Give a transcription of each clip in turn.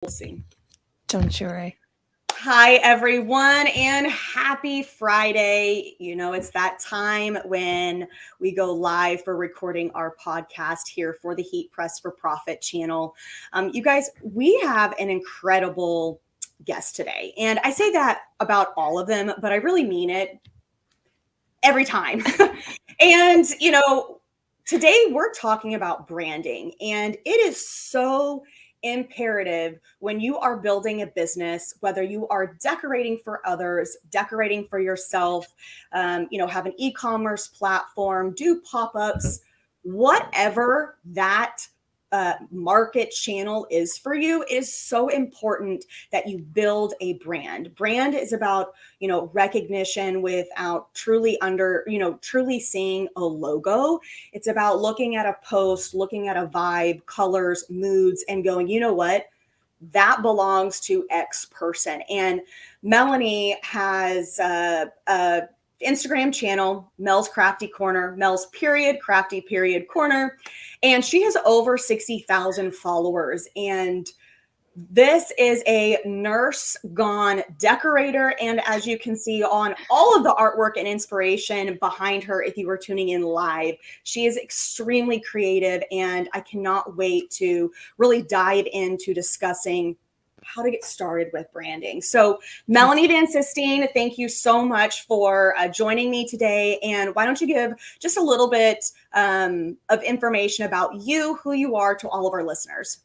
We'll see. Don't you worry. Hi, everyone, and happy Friday. You know, it's that time when we go live for recording our podcast here for the Heat Press for Profit channel. You guys, we have an incredible guest today. And I say that about all of them, but I really mean it every time. And, today we're talking about branding, and it is so imperative when you are building a business, whether you are decorating for others, decorating for yourself, have an e-commerce platform, do pop-ups, whatever that market channel is for you. It is so important that you build a brand. Brand is about recognition without truly seeing a logo. It's about looking at a post, looking at a vibe, colors, moods, and going, you know what, that belongs to X person. And Melanie has a Instagram channel, Mel's Crafty Corner, Mel's Crafty Corner, and she has over 60,000 followers. And this is a nurse gone decorator. And as you can see on all of the artwork and inspiration behind her, if you were tuning in live, she is extremely creative. And I cannot wait to really dive into discussing how to get started with branding. So, Melanie Van Sistine, thank you so much for joining me today. And why don't you give just a little bit of information about you, who you are, to all of our listeners?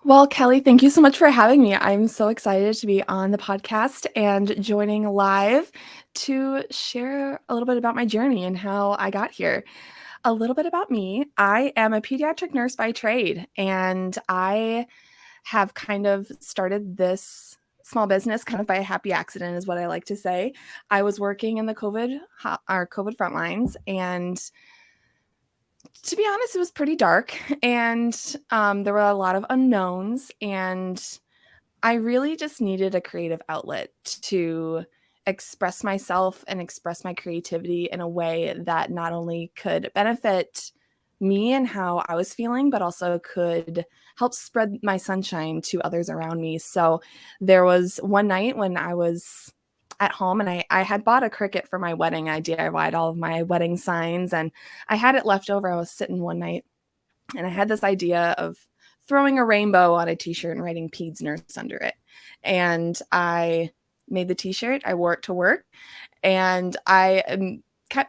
Well, Kelly, thank you so much for having me. I'm so excited to be on the podcast and joining live to share a little bit about my journey and how I got here. A little bit about me. I am a pediatric nurse by trade, and I have kind of started this small business kind of by a happy accident, is what I like to say. I was working in the COVID front lines, and to be honest, it was pretty dark, and there were a lot of unknowns, and I really just needed a creative outlet to express myself and express my creativity in a way that not only could benefit me and how I was feeling, but also could help spread my sunshine to others around me. So there was one night when I was at home, and I had bought a Cricut for my wedding. I DIY'd all of my wedding signs, and I had it left over. I was sitting one night, and I had this idea of throwing a rainbow on a t-shirt and writing Peds Nurse under it. And I made the t-shirt. I wore it to work, and I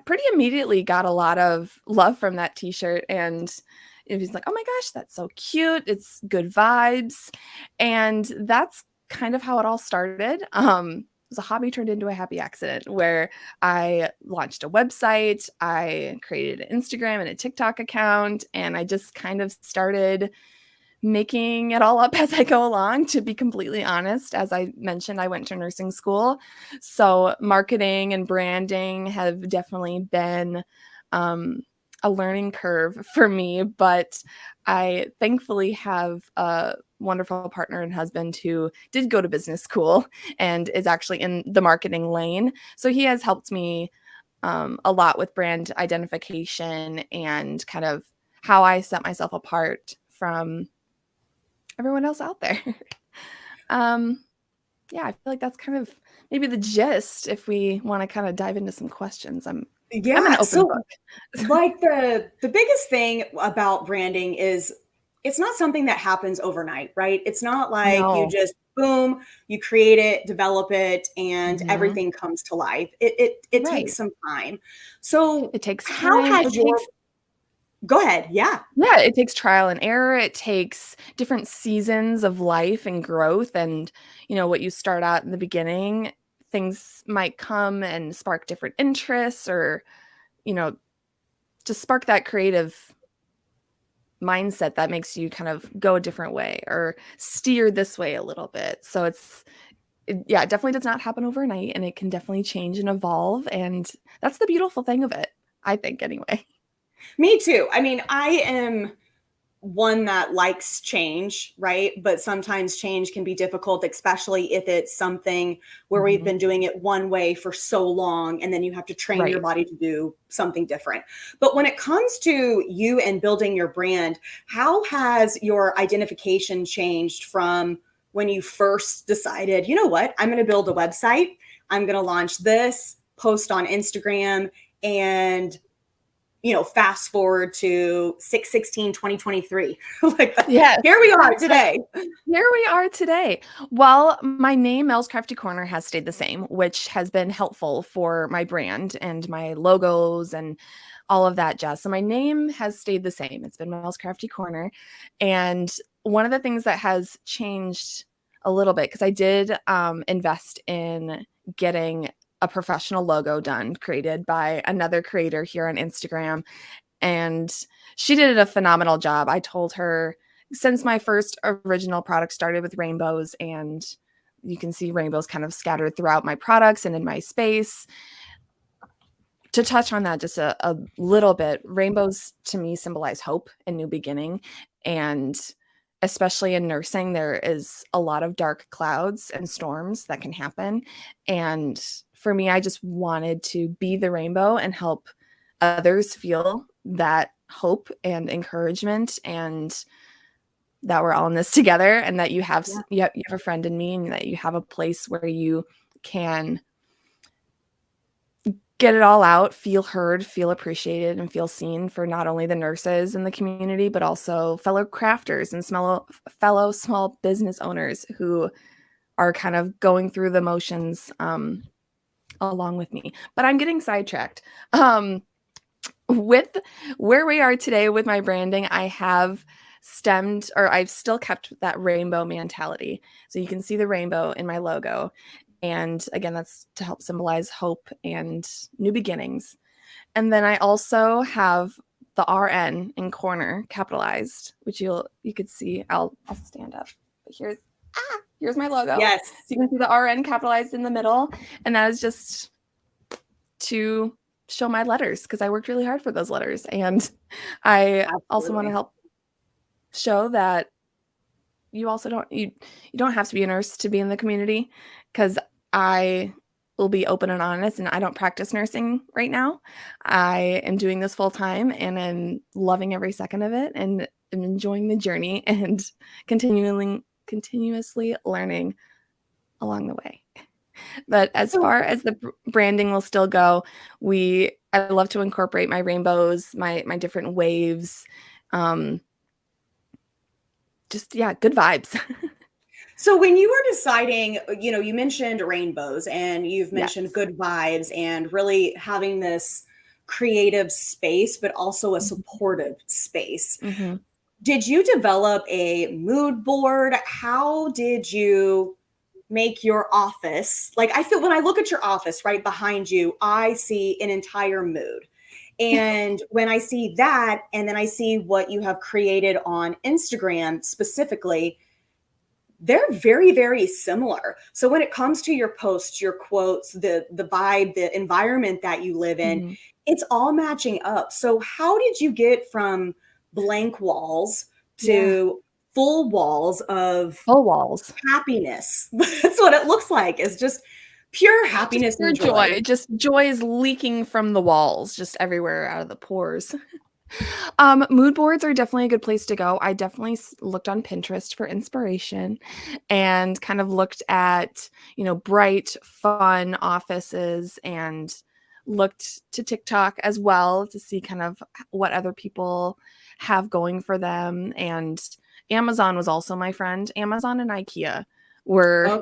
pretty immediately got a lot of love from that t-shirt. And it was like, oh my gosh, that's so cute. It's good vibes. And that's kind of how it all started. It was a hobby turned into a happy accident, where I launched a website, I created an Instagram and a TikTok account, and I just kind of started making it all up as I go along, to be completely honest. As I mentioned, I went to nursing school. So marketing and branding have definitely been a learning curve for me, but I thankfully have a wonderful partner and husband who did go to business school and is actually in the marketing lane. So he has helped me a lot with brand identification and kind of how I set myself apart from everyone else out there. Yeah, I feel like that's kind of maybe the gist. If we want to kind of dive into some questions, I'm an open book. Like the biggest thing about branding is it's not something that happens overnight, right? It's not like you No. just boom, you create it, develop it, and Mhm. everything comes to life. It takes Right. some time. So It takes how time. has your go ahead, yeah. Yeah, it takes trial and error. It takes different seasons of life and growth. And, what you start out in the beginning, things might come and spark different interests, or, you know, just spark that creative mindset that makes you kind of go a different way or steer this way a little bit. So it definitely does not happen overnight, and it can definitely change and evolve. And that's the beautiful thing of it, I think, anyway. Me too. I mean, I am one that likes change, right? But sometimes change can be difficult, especially if it's something where we've Mhm. been doing it one way for so long, and then you have to train your Right. body to do something different. But when it comes to you and building your brand, how has your identification changed from when you first decided, you know what, I'm going to build a website, I'm going to launch this, post on Instagram, and fast forward to 6/16/2023. Like, Yes, here we are today. here we are today. Well, my name, Mel's Crafty Corner, has stayed the same, which has been helpful for my brand and my logos and all of that jazz. So my name has stayed the same. It's been Mel's Crafty Corner. And one of the things that has changed a little bit, because I did invest in getting a professional logo done, created by another creator here on Instagram. And she did a phenomenal job. I told her, since my first original product started with rainbows, and you can see rainbows kind of scattered throughout my products and in my space. To touch on that just a little bit, rainbows to me symbolize hope and new beginning. And especially in nursing, there is a lot of dark clouds and storms that can happen. And for me, I just wanted to be the rainbow and help others feel that hope and encouragement, and that we're all in this together, and that you have a friend in me, and that you have a place where you can get it all out, feel heard, feel appreciated, and feel seen for not only the nurses in the community, but also fellow crafters and fellow small business owners who are kind of going through the motions along with me. But I'm getting sidetracked. With where we are today with my branding, I've still kept that rainbow mentality. So you can see the rainbow in my logo. And again, that's to help symbolize hope and new beginnings. And then I also have the RN in corner capitalized, which you could see. I'll stand up. But here's my logo. Yes. So you can see the RN capitalized in the middle. And that is just to show my letters, because I worked really hard for those letters. And I also want to help show that you also don't have to be a nurse to be in the community, because I will be open and honest, and I don't practice nursing right now. I am doing this full time, and I'm loving every second of it, and I'm enjoying the journey and continuously learning along the way. But as far as the branding will still go, I love to incorporate my rainbows, my different waves, good vibes. So when you were deciding, you mentioned rainbows, and you've mentioned good vibes, and really having this creative space, but also a supportive space. Mm-hmm. Did you develop a mood board? How did you make your office? Like, I feel when I look at your office right behind you, I see an entire mood. And when I see that, and then I see what you have created on Instagram specifically, they're very, very similar. So when it comes to your posts, your quotes, the vibe, the environment that you live in, Mm-hmm. it's all matching up. So how did you get from blank walls to full walls of happiness? That's what it looks like. It's just pure happiness and joy. Just joy is leaking from the walls, just everywhere out of the pores. Mood boards are definitely a good place to go. I definitely looked on Pinterest for inspiration, and kind of looked at, bright, fun offices, and looked to TikTok as well to see kind of what other people have going for them. And Amazon was also my friend. Amazon and IKEA were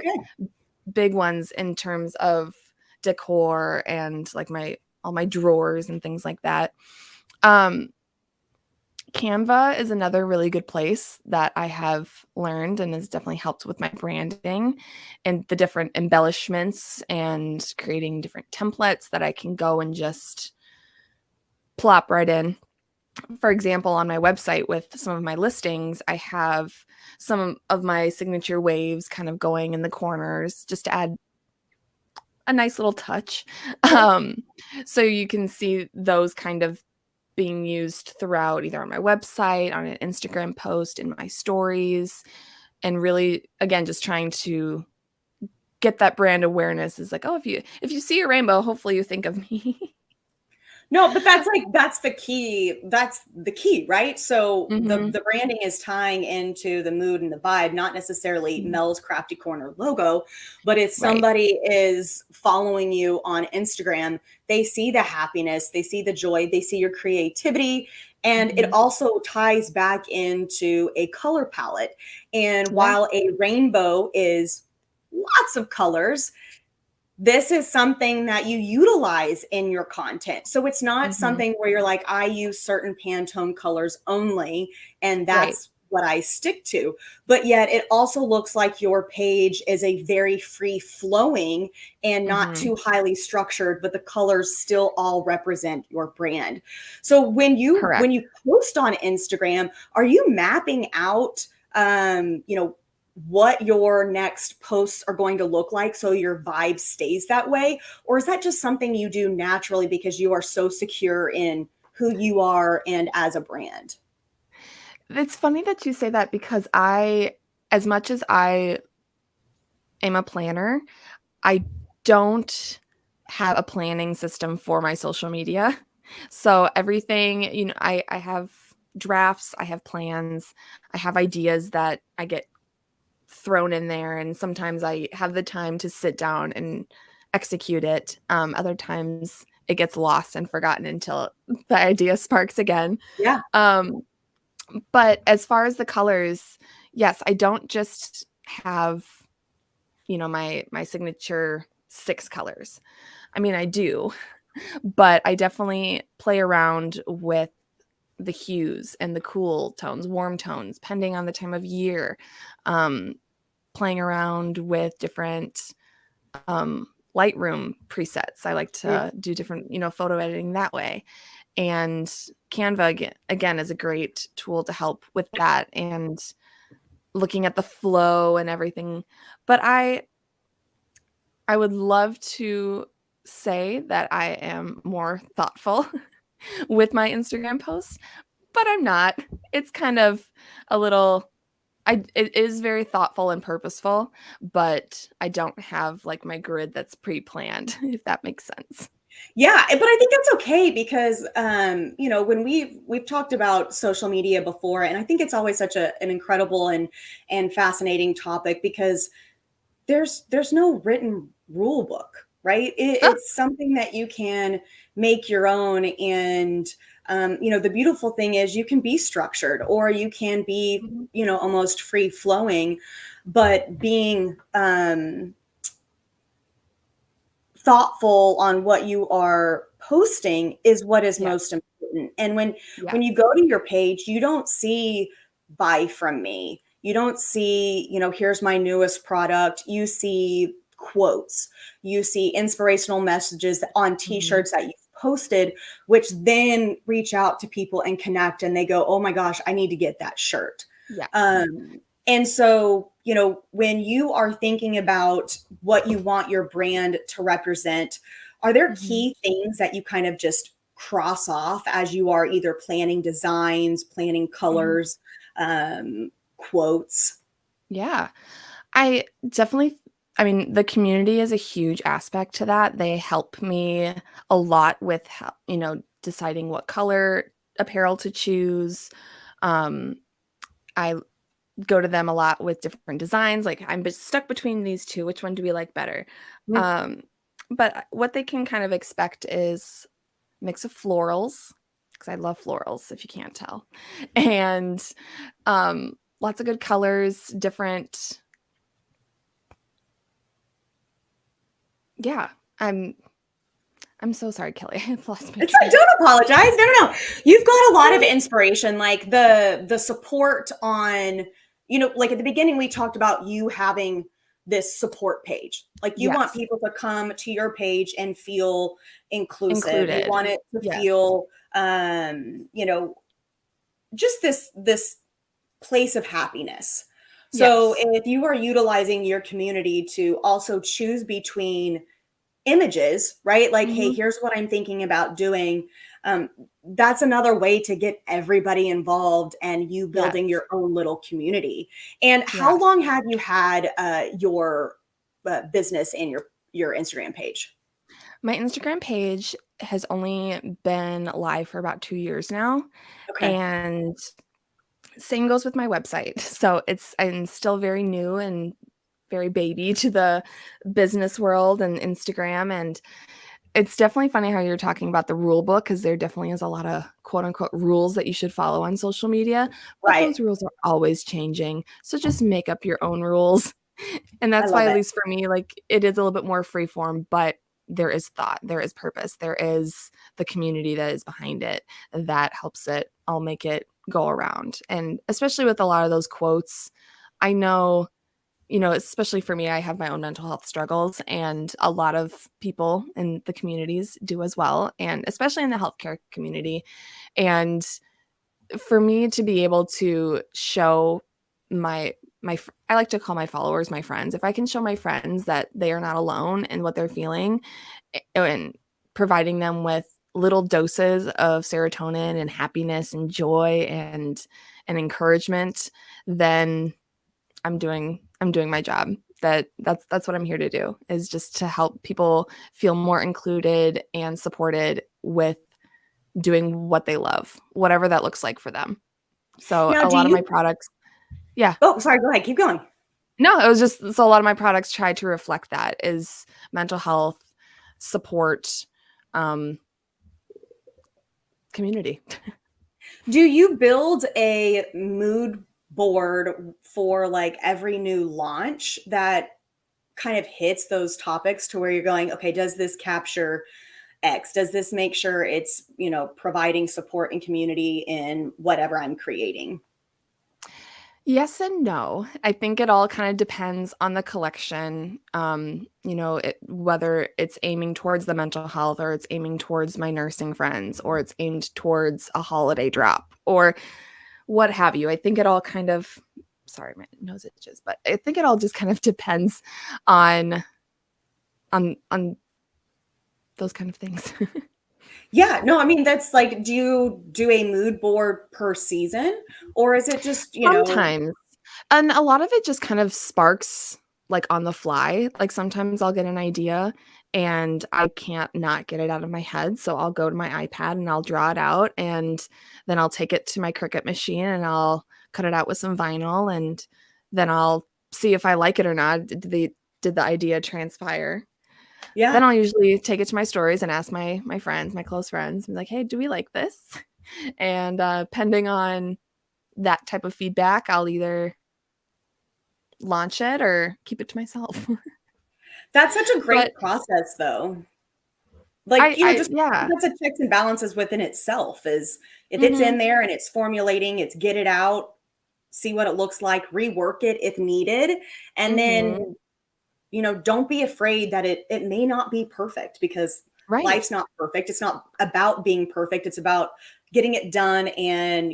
big ones in terms of decor and like all my drawers and things like that. Canva is another really good place that I have learned and has definitely helped with my branding and the different embellishments and creating different templates that I can go and just plop right in. For example, on my website with some of my listings, I have some of my signature waves kind of going in the corners just to add a nice little touch. So you can see those kind of being used throughout, either on my website, on an Instagram post, in my stories, and really, again, just trying to get that brand awareness. Is like, oh, if you see a rainbow, hopefully you think of me. No, but that's the key. That's the key, right? So Mhm. the branding is tying into the mood and the vibe, not necessarily Mhm. Mel's Crafty Corner logo, but if Right. somebody is following you on Instagram, they see the happiness, they see the joy, they see your creativity, and it Mhm. also ties back into a color palette. And Yeah. while a rainbow is lots of colors, this is something that you utilize in your content. So it's not Mhm. something where you're like, I use certain Pantone colors only, and Right. that's what I stick to. But yet it also looks like your page is a very free flowing and not Mhm. too highly structured, but the colors still all represent your brand. So Correct. when you post on Instagram, are you mapping out what your next posts are going to look like so your vibe stays that way? Or is that just something you do naturally because you are so secure in who you are and as a brand? It's funny that you say that because as much as I am a planner, I don't have a planning system for my social media. So everything, I have drafts, I have plans, I have ideas that I get thrown in there, and sometimes I have the time to sit down and execute it. Other times it gets lost and forgotten until the idea sparks again. Yeah. Um, but as far as the colors, yes, I don't just have, my signature 6 colors. I mean, I do, but I definitely play around with the hues and the cool tones, warm tones, depending on the time of year. Um, Playing around with different Lightroom presets. I like Mm. to do different, photo editing that way. And Canva again is a great tool to help with that and looking at the flow and everything. But I would love to say that I am more thoughtful with my Instagram posts, but I'm not. It's kind of a little it is very thoughtful and purposeful, but I don't have like my grid that's pre-planned, if that makes sense. Yeah, but I think that's okay because when we've talked about social media before, and I think it's always such an incredible and fascinating topic because there's no written rule book, right? Oh, It's something that you can make your own. And the beautiful thing is you can be structured or you can be, mhm. almost free flowing, but being thoughtful on what you are posting is what is Yeah, most important. And when yes. you go to your page, you don't see buy from me. You don't see, here's my newest product. You see quotes. You see inspirational messages on Mhm. t-shirts that you've posted, which then reach out to people and connect and they go, "Oh my gosh, I need to get that shirt." Yes. And so, when you are thinking about what you want your brand to represent, are there Mhm. key things that you kind of just cross off as you are either planning designs, planning Mhm. colors, quotes? Yeah. I definitely I mean, the community is a huge aspect to that. They help me a lot with deciding what color apparel to choose. Um, I go to them a lot with different designs, like, I'm stuck between these 2, which one do we like better? Mm. Um, but what they can kind of expect is mix of florals, because I love florals, if you can't tell, and, lots of good colors, different yeah, I'm I'm so sorry, Kelly, I lost my It's train like, of thought. don't apologize. No, no, no. You've got a lot of inspiration, like the support on, like at the beginning we talked about you having this support page. Like you want Yes, people to come to your page and feel inclusive. You included. want it to Yes. feel just this place of happiness. So Yes. if you are utilizing your community to also choose between images, right? Like, hey, Mhm. here's what I'm thinking about doing. Um, that's another way to get everybody involved and you building Yes. your own little community. And how Yes. long have you had your business and your Instagram page? My Instagram page has only been live for about 2 years now, Okay. and same goes with my website. So I'm still very new and very baby to the business world and Instagram, and it's definitely funny how you're talking about the rule book, because there definitely is a lot of quote unquote rules that you should follow on social media, but Right. those rules are always changing. So just make up your own rules. And I that's why, love at it. least for me, like it is a little bit more free form, but there is thought, there is purpose, there is the community that is behind it that helps it all make it go around. And especially with a lot of those quotes, I know, especially for me, I have my own mental health struggles, and a lot of people in the communities do as well, and especially in the healthcare community. And for me to be able to show I like to call my followers my friends. If I can show my friends that they are not alone in what they're feeling, and providing them with little doses of serotonin and happiness and joy and encouragement, then I'm doing my job. That's what I'm here to do, is just to help people feel more included and supported with doing what they love, whatever that looks like for them. So Now, a do lot of my you? products, yeah. Oh, sorry. Go ahead. Keep going. No, it was just so a lot of my products try to reflect that, is mental health, support, um, community. Do you build a mood board for like every new launch that kind of hits those topics to where you're going, okay, does this capture X? Does this make sure it's, providing support and community in whatever I'm creating? Yes and no. I think it all kind of depends on the collection. Whether it's aiming towards the mental health, or it's aiming towards my nursing friends, or it's aimed towards a holiday drop, or what have you. I think it all kind of, sorry, my nose itches, but I think it all just kind of depends on on those kind of things. Yeah, no, I mean, that's like, do you do a mood board per season, or is it just, Sometimes. And a lot of it just kind of sparks, like, on the fly. Like, sometimes I'll get an idea and I can't not get it out of my head, so I'll go to my iPad and I'll draw it out, and then I'll take it to my Cricut machine and I'll cut it out with some vinyl, and then I'll see if I like it or not. Did the idea transpire? Then yeah. I'll usually take it to my stories and ask my friends, my close friends, and be like, "Hey, do we like this?" And, pending on that type of feedback, I'll either launch it or keep it to myself. That's such a But great process, though. Like, I just yeah. that's a checks and balances within itself is if it's in Mhm, there and it's formulating, it's get it out, see what it looks like, rework it if needed, and mhm. then, don't be afraid that it may not be perfect because Right. life's not perfect. It's not about being perfect. It's about getting it done and,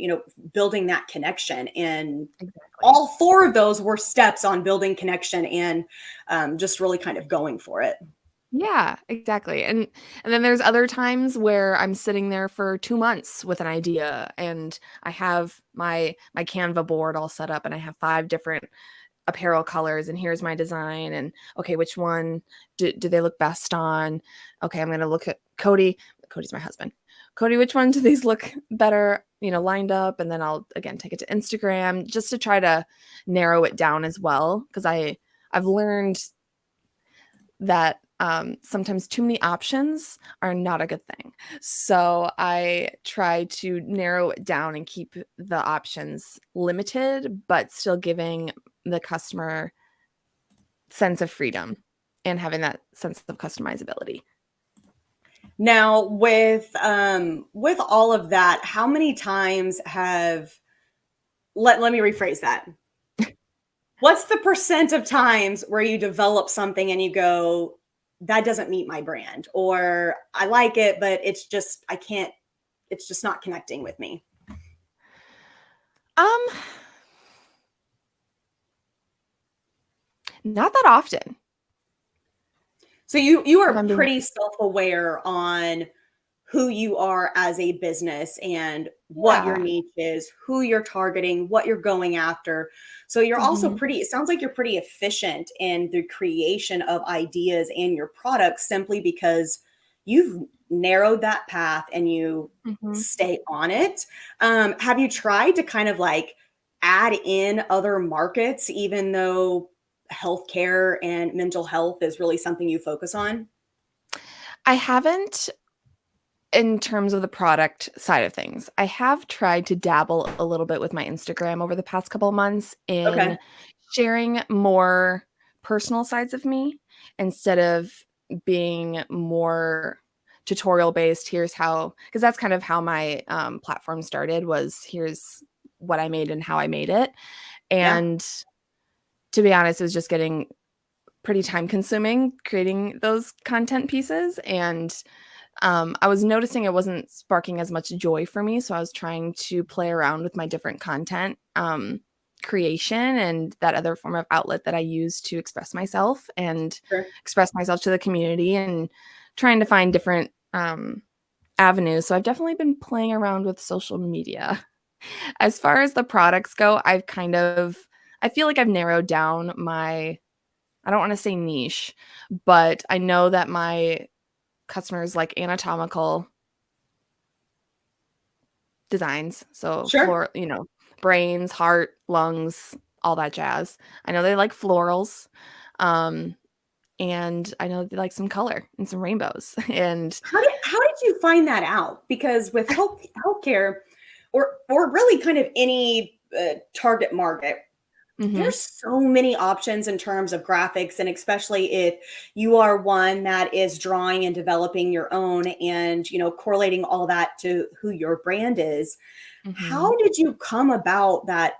building that connection. And Exactly. all four of those were steps on building connection and just really kind of going for it. Yeah, exactly. And then there's other times where I'm sitting there for 2 months with an idea, and I have my Canva board all set up, and I have 5 different apparel colors, and here's my design, and okay, which one do they look best on? Okay, I'm gonna look at Cody's my husband. Cody, which one do these look better, lined up? And then I'll again take it to Instagram just to try to narrow it down as well, because I've learned that sometimes too many options are not a good thing. So I try to narrow it down and keep the options limited, but still giving the customer sense of freedom and having that sense of customizability. Now, with all of that, how many times have let me rephrase that. What's the percent of times where you develop something and you go, that doesn't meet my brand, or I like it, but I can't, it's just not connecting with me. Um, Not that often. So you If are I'm being pretty self-aware on who you are as a business and what your Yeah. niche is, who you're targeting, what you're going after. So you're also Mhm. it sounds like you're pretty efficient in the creation of ideas and your products simply because you've narrowed that path and you Mhm. stay on it. Have you tried to kind of like add in other markets, even though healthcare and mental health is really something you focus on? I haven't in terms of the product side of things. I have tried to dabble a little bit with my Instagram over the past couple of months Okay. in sharing more personal sides of me instead of being more tutorial based. Here's how, because that's kind of how my platform started, was here's what I made and how I made it. Yeah. And to be honest, it was just getting pretty time consuming creating those content pieces. And I was noticing it wasn't sparking as much joy for me. So I was trying to play around with my different content creation and that other form of outlet that I use to express myself and Sure. express myself to the community, and trying to find different avenues. So I've definitely been playing around with social media. As far as the products go, I feel like I've narrowed down my, I don't want to say niche, but I know that my customers like anatomical designs. So Sure. brains, heart, lungs, all that jazz. I know they like florals. Um, and I know they like some color and some rainbows. And How did you find that out? Because with healthcare, or really kind of any target market, mhm, there's so many options in terms of graphics, and especially if you are one that is drawing and developing your own, and correlating all that to who your brand is. mhm. How did you come about that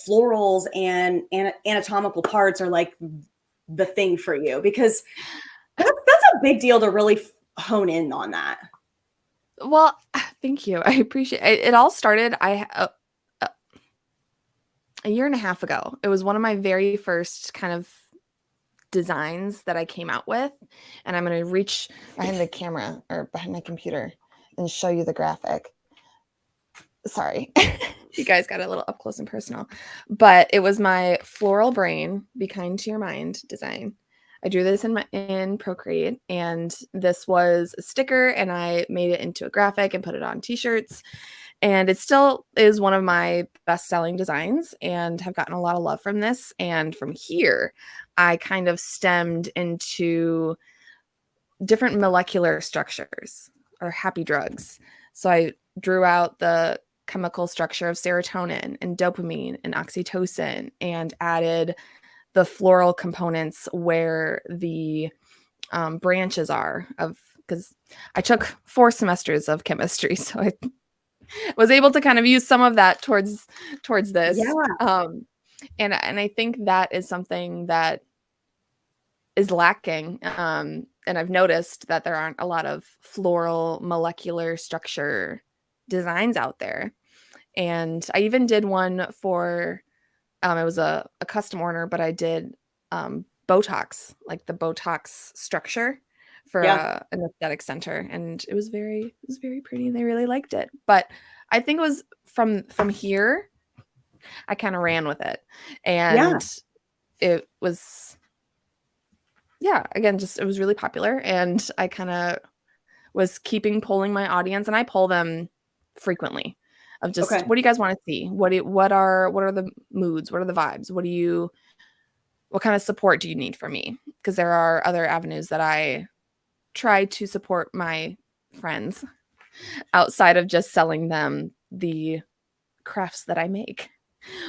florals and anatomical parts are like the thing for you? Because that's a big deal to really hone in on that. Well, thank you. I appreciate it. It all started a a year and a half ago. It was one of my very first kind of designs that I came out with, and I'm gonna reach behind the camera or behind my computer and show you the graphic. Sorry. You guys got a little up close and personal. But it was my floral brain, be kind to your mind design. I drew this in Procreate, and this was a sticker, and I made it into a graphic and put it on t-shirts. And it still is one of my best-selling designs and have gotten a lot of love from this. And from here, I kind of stemmed into different molecular structures or happy drugs. So I drew out the chemical structure of serotonin and dopamine and oxytocin, and added the floral components where the branches are of, because I took 4 semesters of chemistry, so I was able to kind of use some of that towards this. Yeah, And I think that is something that is lacking. And I've noticed that there aren't a lot of floral molecular structure designs out there. And I even did one for, it was a custom order, but I did Botox, like the Botox structure for yeah, an aesthetic center. And it was very pretty. They really liked it. But I think it was from here, I kind of ran with it. yeah. And it was, yeah, again, just it was really popular, and I kind of was keeping polling my audience, and I poll them frequently of just, Okay. what do you guys want to see? What are the moods? What are the vibes? What kind of support do you need from me? Because there are other avenues that I try to support my friends outside of just selling them the crafts that I make.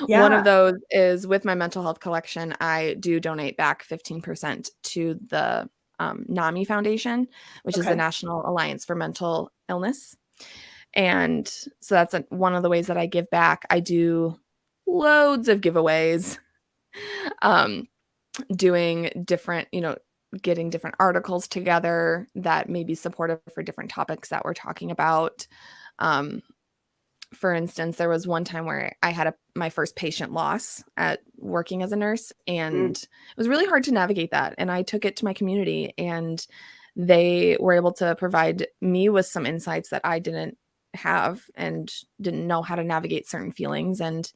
One of Yeah. those is with my mental health collection. I do donate back 15% to the NAMI Foundation, which is the Okay. National Alliance for Mental Illness. And so that's one of the ways that I give back. I do loads of giveaways, um, doing different, getting different articles together that may be supportive for different topics that we're talking about. Um, for instance, there was one time where I had my first patient loss at working as a nurse, Mm. and it was really hard to navigate that. And I took it to my community, and they were able to provide me with some insights that I didn't have and didn't know how to navigate certain feelings. And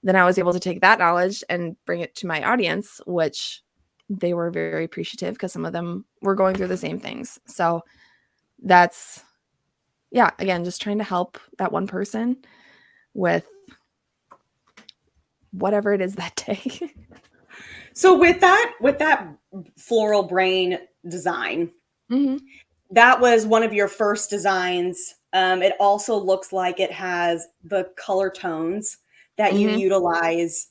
then I was able to take that knowledge and bring it to my audience, which they were very appreciative because some of them were going through the same things. So that's, yeah, again, just trying to help that one person with whatever it is that day. So with that floral brain design, Hmm. that was one of your first designs. It also looks like it has the color tones that you Hmm. utilize,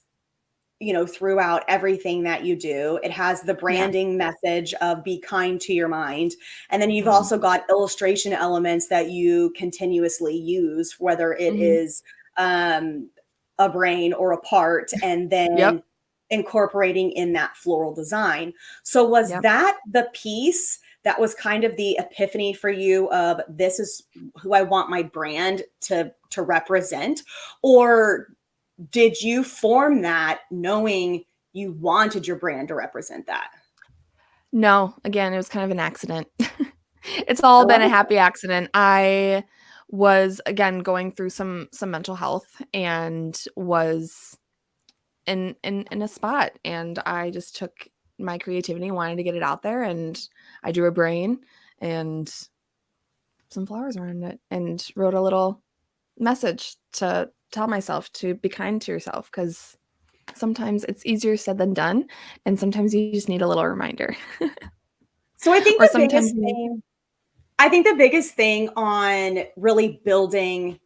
throughout everything that you do. It has the Yeah. branding message of be kind to your mind. And then you've Hmm. also got illustration elements that you continuously use, whether it Hmm. is um, a brain or a part, and Yep. then incorporating in that floral design. So, was Yep. that the piece that was kind of the epiphany for you of this is who I want my brand to represent? Or did you form that knowing you wanted your brand to represent that? No, again, it was kind of an accident. It's I all been love a it. happy accident. I was, again, going through some mental health and was in a spot, and I just took my creativity and wanted to get it out there, and I drew a brain and some flowers around it and wrote a little message to tell myself to be kind to yourself, because sometimes it's easier said than done, and sometimes you just need a little reminder. So Or sometimes you. I think the biggest thing on really building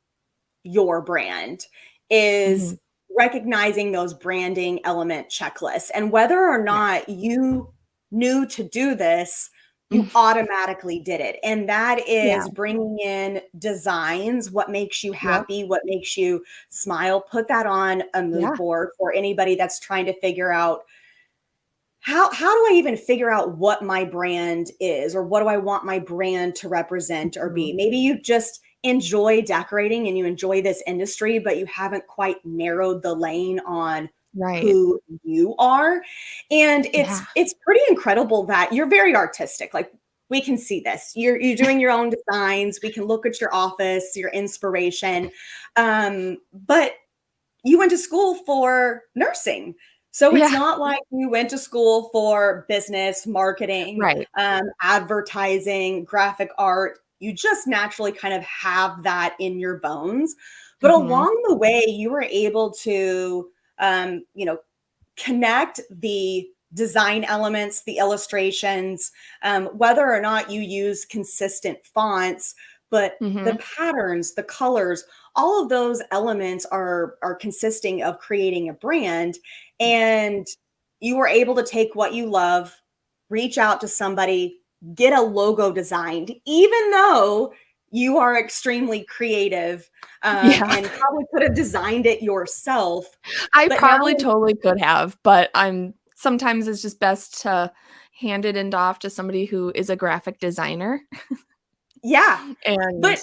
your brand is Mhm. recognizing those branding element checklists. And whether or Yeah. not you knew to do this, you automatically did it. And that Yeah. is bringing in designs, what makes you Yep. happy, what makes you smile. Put that on a mood Yeah. board for anybody that's trying to figure out how do I even figure out what my brand is, or what do I want my brand to represent or be? Mhm. Maybe you just enjoy decorating and you enjoy this industry, but you haven't quite narrowed the lane on Right. who you are. And Yeah. it's pretty incredible that you're very artistic. Like, we can see this. You're doing your own designs. We can look at your office, your inspiration. But you went to school for nursing. So it's Yeah. not like you went to school for business, marketing, Right. advertising, graphic art. You just naturally kind of have that in your bones. But Mhm. along the way, you were able to, connect the design elements, the illustrations, whether or not you use consistent fonts, but the Mhm. patterns, the colors, all of those elements are consisting of creating a brand. And you were able to take what you love, reach out to somebody, get a logo designed, even though you are extremely creative, Yeah. and probably could have designed it yourself. I But now, probably totally could have, but I'm sometimes it's just best to hand it and off to somebody who is a graphic designer, yeah, and but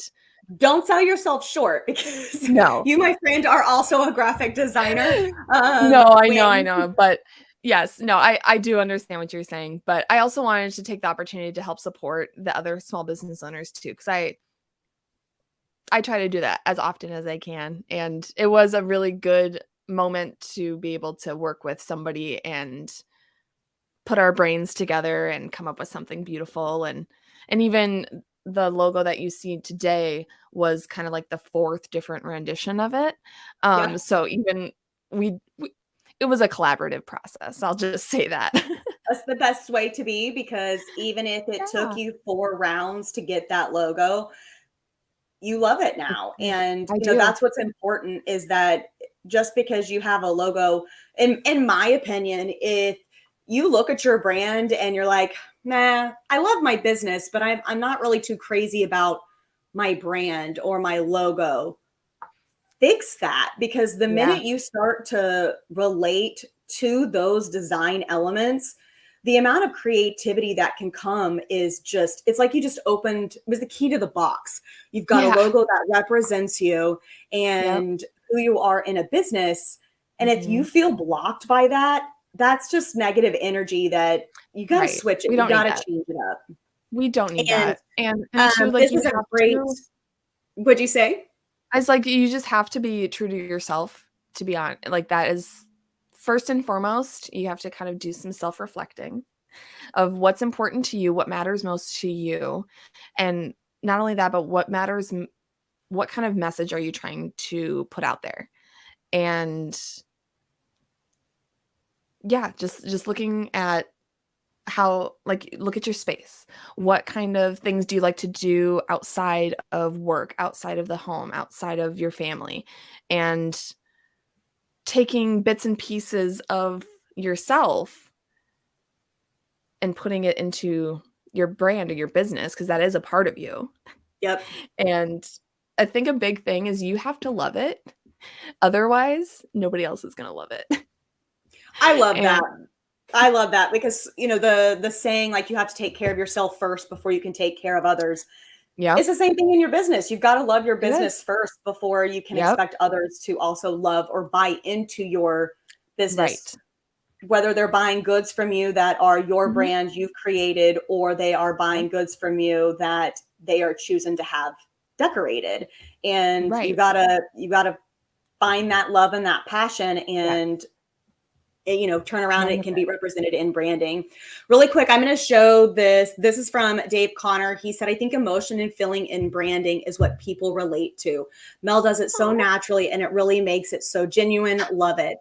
don't sell yourself short because no. you, my friend, are also a graphic designer. No, I When know, but yes, no, I do understand what you're saying, but I also wanted to take the opportunity to help support the other small business owners too, because I try to do that as often as I can, and it was a really good moment to be able to work with somebody and put our brains together and come up with something beautiful, and even the logo that you see today was kind of like the 4th different rendition of it. Yep, So even we it was a collaborative process, I'll just say that. that's the best way to be, because even if it took Yeah. you 4 rounds to get that logo, you love it It's now. great. And, I do. that's what's important, is that just because you have a logo, in my opinion, if you look at your brand and you're like, "Nah, I love my business, but I'm not really too crazy about my brand or my logo," fix that, because the Yeah. minute you start to relate to those design elements, the amount of creativity that can come is just, it's like you just opened, it was the key to the box. You've got a Yeah. logo that represents you Yep. and who you are in a business. And if you Mhm. feel blocked by that, that's just negative energy that you got to Right. switch it. We You don't got need to that. change it up. We don't need And that. And too, like, this you is a have great, to. what'd you say? It's like you just have to be true to yourself, to be on like, that is first and foremost. You have to kind of do some self-reflecting of what's important to you, what matters most to you, and not only that, but what matters, what kind of message are you trying to put out there? And yeah, just looking at how, like, look at your space. What kind of things do you like to do outside of work, outside of the home, outside of your family? And taking bits and pieces of yourself and putting it into your brand or your business, because that is a part of you. Yep. And I think a big thing is you have to love it. Otherwise, nobody else is going to love it. I love that. And I love that because, the saying, like, you have to take care of yourself first before you can take care of others. It's yep, the same thing in your business. You've got to love your it is. business first before you can Yep. expect others to also love or buy into your business, Right. whether they're buying goods from you that are your Mhm. brand you've created, or they are Yep. buying goods from you that they are choosing to have decorated. And you Right. gotta you gotta find that love and that passion, Yeah. and turn around and Run it with can it. be represented in branding. Really quick, I'm going to show this is from Dave Connor. He said, I think emotion and feeling in branding is what people relate to. Mel does it so Aw, naturally and it really makes it so genuine. Love it.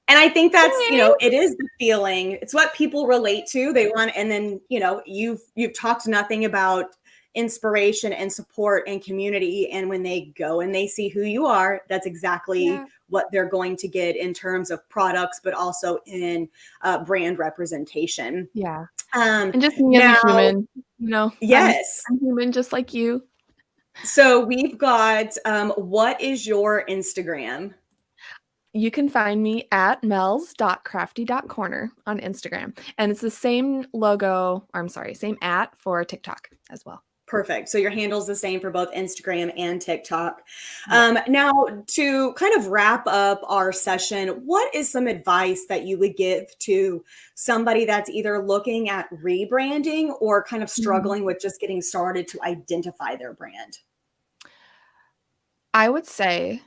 And I think that's, thanks. it is the feeling. It's what people relate to. They want, and then, you've talked nothing about inspiration and support and community. And when they go and they see who you are, that's exactly Yeah. what they're going to get in terms of products, but also in brand representation. Yeah. Um, And just me as a now, human, I'm yes. I'm human just like you. So we've got, what is your Instagram? You can find me at mels.crafty.corner on Instagram. And it's the same logo, or I'm sorry, same @ for TikTok as well. Perfect. So your handle's the same for both Instagram and TikTok. Yep. Now, to kind of wrap up our session, what is some advice that you would give to somebody that's either looking at rebranding or kind of Mhm. struggling with just getting started to identify their brand? I would say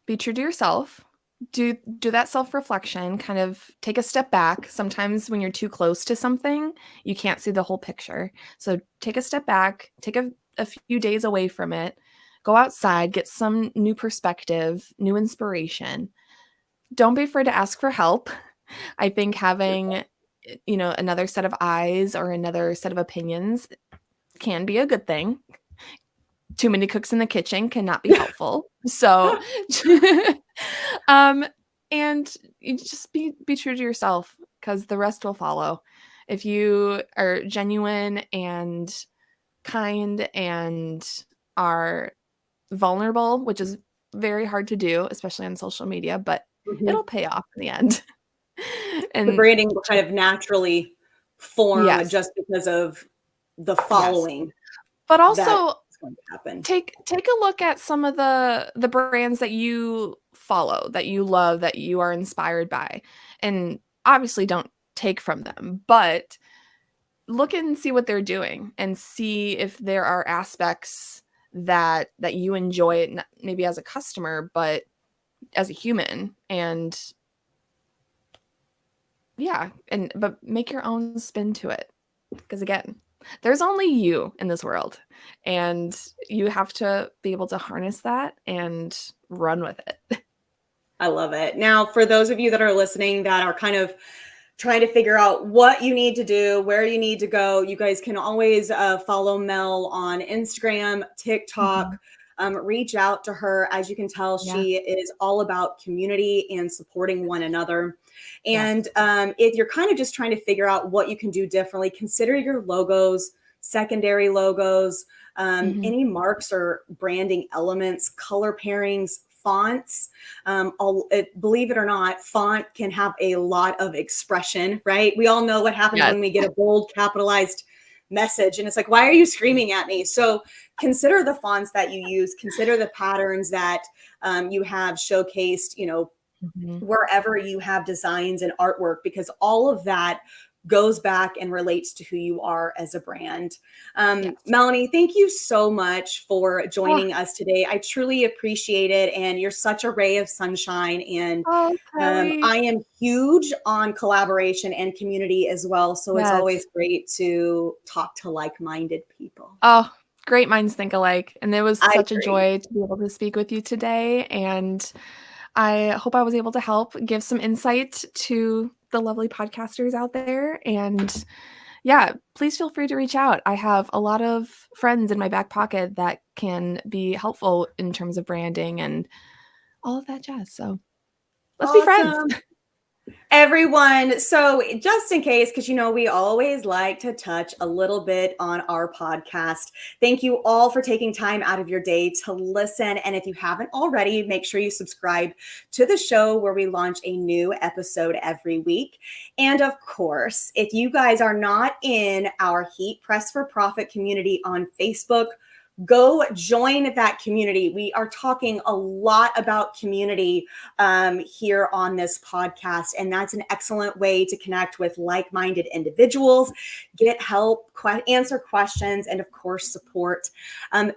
be true to yourself. Do that self-reflection, kind of take a step back. Sometimes when you're too close to something, you can't see the whole picture. So take a step back, take a few days away from it, go outside, get some new perspective, new inspiration. Don't be afraid to ask for help. I think having, another set of eyes or another set of opinions can be a good thing. Too many cooks in the kitchen cannot be helpful. So, um, and you just be true to yourself because the rest will follow. If you are genuine and kind and are vulnerable, which is very hard to do, especially on social media, but it'll Mhm. pay off in the end. The And branding will kind of naturally form yes, just because of the yes. following But that also is going to happen. take a look at some of the brands that you follow, that you love, that you are inspired by, and obviously don't take from them, but look and see what they're doing and see if there are aspects that you enjoy, maybe as a customer, but as a human. And yeah, but make your own spin to it. Because again, there's only you in this world, and you have to be able to harness that and run with it. I love it. Now, for those of you that are listening that are kind of trying to figure out what you need to do, where you need to go, you guys can always follow Mel on Instagram, TikTok. Mhm. Reach out to her. As you can tell, Yeah. she is all about community and supporting one another. Yes. And if you're kind of just trying to figure out what you can do differently, consider your logos, secondary logos, Mhm. any marks or branding elements, color pairings, fonts. Believe it or not, font can have a lot of expression, right? We all know what happens Yes. when we get a bold capitalized message and it's like, why are you screaming at me? So consider the fonts that you use, consider the patterns that you have showcased, Mhm. wherever you have designs and artwork, because all of that goes back and relates to who you are as a brand. Yes. Melanie, thank you so much for Oh, joining us today. I truly appreciate it. And you're such a ray of sunshine. And oh, Kelly. I am huge on collaboration and community as well. So it's Yes. always great to talk to like minded people. Oh, great minds think alike. And it was I such a agree. joy to be able to speak with you today. And I hope I was able to help give some insight to the lovely podcasters out there. And yeah, please feel free to reach out. I have a lot of friends in my back pocket that can be helpful in terms of branding and all of that jazz. So let's be friends. Awesome. Everyone, so just in case, because we always like to touch a little bit on our podcast. Thank you all for taking time out of your day to listen. And if you haven't already, make sure you subscribe to the show where we launch a new episode every week. And of course, if you guys are not in our Heat Press for Profit community on Facebook, go join that community. We are talking a lot about community here on this podcast, and that's an excellent way to connect with like-minded individuals, get help, answer questions, and of course, support.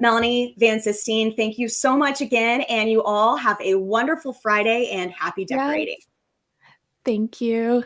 Melanie Van Sistine, thank you so much again, and you all have a wonderful Friday and happy Yes. decorating. Thank you.